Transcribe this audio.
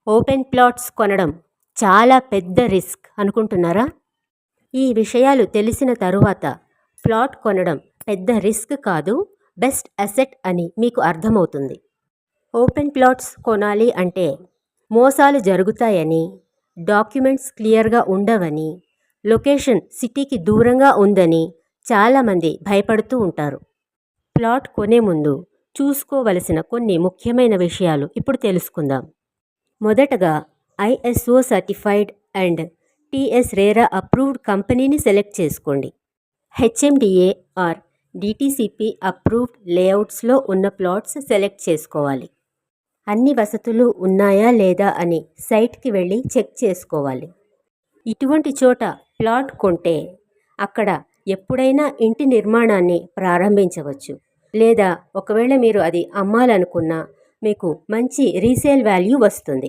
Open plots కొనడం చాలా పెద్ద రిస్క్ అనుకుంటున్నారా? ఈ విషయాలు తెలిసిన తరువాత ప్లాట్ కొనడం పెద్ద రిస్క్ కాదు, బెస్ట్ అసెట్ అని మీకు అర్థమవుతుంది. ఓపెన్ ప్లాట్స్ కొనాలి అంటే మోసాలు జరుగుతాయని, డాక్యుమెంట్స్ క్లియర్గా ఉండవని, లొకేషన్ సిటీకి దూరంగా ఉందని చాలామంది భయపడుతూ ఉంటారు. ప్లాట్ కొనే ముందు చూసుకోవలసిన కొన్ని ముఖ్యమైన విషయాలు ఇప్పుడు తెలుసుకుందాం. మొదటగా ISO certified and TS RERA approved కంపెనీని సెలెక్ట్ చేసుకోండి. HMDA ఆర్ DTCP అప్రూవ్డ్ లేఅవుట్స్లో ఉన్న ప్లాట్స్ సెలెక్ట్ చేసుకోవాలి. అన్ని వసతులు ఉన్నాయా లేదా అని సైట్కి వెళ్ళి చెక్ చేసుకోవాలి. ఇటువంటి చోట ప్లాట్ కొంటే అక్కడ ఎప్పుడైనా ఇంటి నిర్మాణాన్ని ప్రారంభించవచ్చు, లేదా ఒకవేళ మీరు అది అమ్మాలనుకున్నా మీకు మంచి రీసేల్ వాల్యూ వస్తుంది.